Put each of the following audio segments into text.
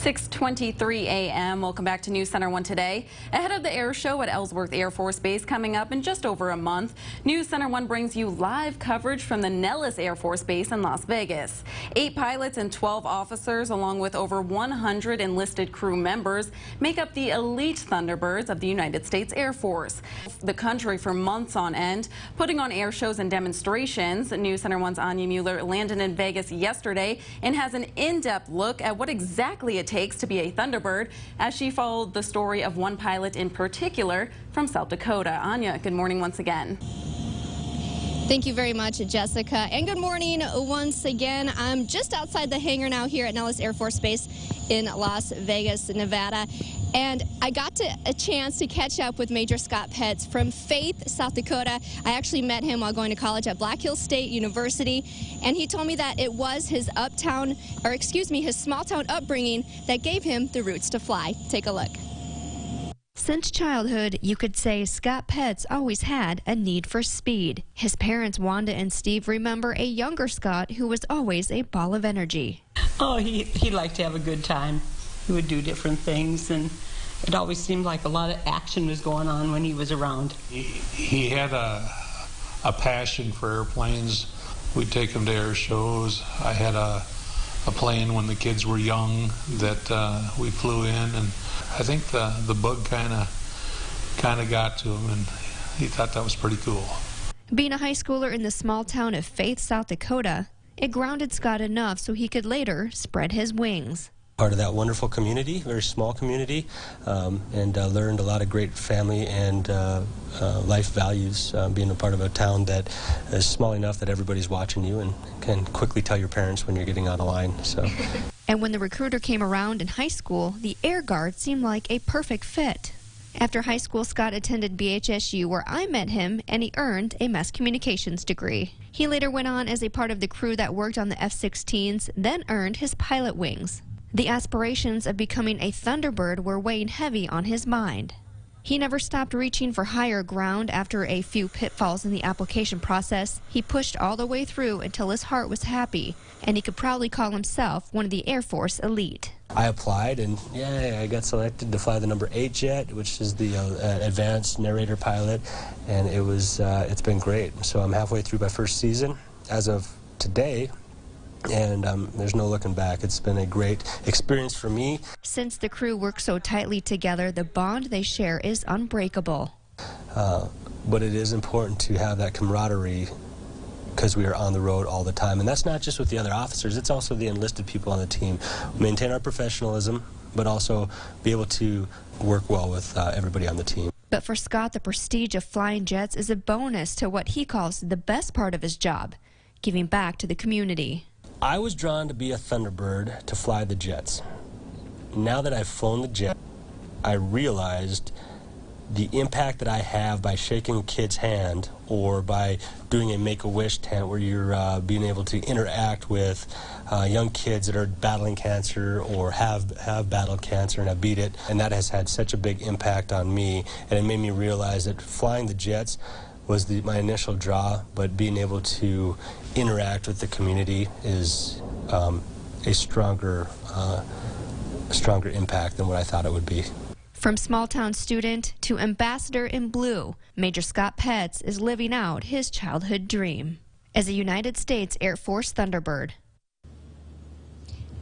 6:23 a.m. Welcome back to News Center 1 today. Ahead of the air show at Ellsworth Air Force Base coming up in just over a month, News Center 1 brings you live coverage from the Nellis Air Force Base in Las Vegas. 8 pilots and 12 officers, along with over 100 enlisted crew members, make up the elite Thunderbirds of the United States Air Force. The country for months on end, putting on air shows and demonstrations. News Center 1's Anya Mueller landed in Vegas yesterday and has an in-depth look at what exactly it takes to be a Thunderbird, as she followed the story of one pilot in particular from South Dakota. Anya, good morning once again. Thank you very much, Jessica, and good morning once again. I'm just outside the hangar now here at Nellis Air Force Base in Las Vegas, Nevada. And I got a chance to catch up with Major Scott Petz from Faith, South Dakota. I actually met him while going to college at Black Hills State University, and he told me that it was his his small town upbringing that gave him the roots to fly. Take a look. Since childhood, you could say Scott Petz always had a need for speed. His parents, Wanda and Steve, remember a younger Scott who was always a ball of energy. Oh, he liked to have a good time. He would do different things, and it always seemed like a lot of action was going on when he was around. He had a passion for airplanes. We'd take him to air shows. I had a plane when the kids were young that we flew in, and I think the bug kind of got to him, and he thought that was pretty cool. Being a high schooler in the small town of Faith, South Dakota, it grounded Scott enough so he could later spread his wings. Part of that wonderful community, very small community, and learned a lot of great family and life values, being a part of a town that is small enough that everybody's watching you and can quickly tell your parents when you're getting out of line. So. And when the recruiter came around in high school, the Air Guard seemed like a perfect fit. After high school, Scott attended BHSU, where I met him, and he earned a mass communications degree. He later went on as a part of the crew that worked on the F-16s, then earned his pilot wings. The aspirations of becoming a Thunderbird were weighing heavy on his mind. He never stopped reaching for higher ground. After a few pitfalls in the application process, he pushed all the way through until his heart was happy, and he could proudly call himself one of the Air Force elite. I applied, and I got selected to fly the number 8 jet, which is the advanced narrator pilot, and it's been great. So I'm halfway through my first season as of today. And there's no looking back. It's been a great experience for me. Since the crew works so tightly together, the bond they share is unbreakable. But it is important to have that camaraderie because we are on the road all the time. And that's not just with the other officers, it's also the enlisted people on the team. Maintain our professionalism, but also be able to work well with everybody on the team. But for Scott, the prestige of flying jets is a bonus to what he calls the best part of his job, giving back to the community. I was drawn to be a Thunderbird to fly the jets. Now that I've flown the jet, I realized the impact that I have by shaking a kid's hand or by doing a Make-A-Wish tent where you're being able to interact with young kids that are battling cancer or have battled cancer and have beat it. And that has had such a big impact on me, and it made me realize that flying the jets was my initial draw, but being able to interact with the community is a stronger impact than what I thought it would be. From small-town student to ambassador in blue, Major Scott Petz is living out his childhood dream as a United States Air Force Thunderbird.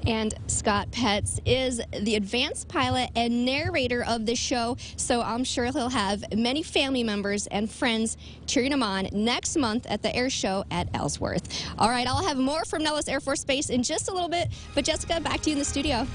And Scott Petz is the advanced pilot and narrator of the show, so I'm sure he'll have many family members and friends cheering him on next month at the air show at Ellsworth. All right, I'll have more from Nellis Air Force Base in just a little bit, but Jessica, back to you in the studio.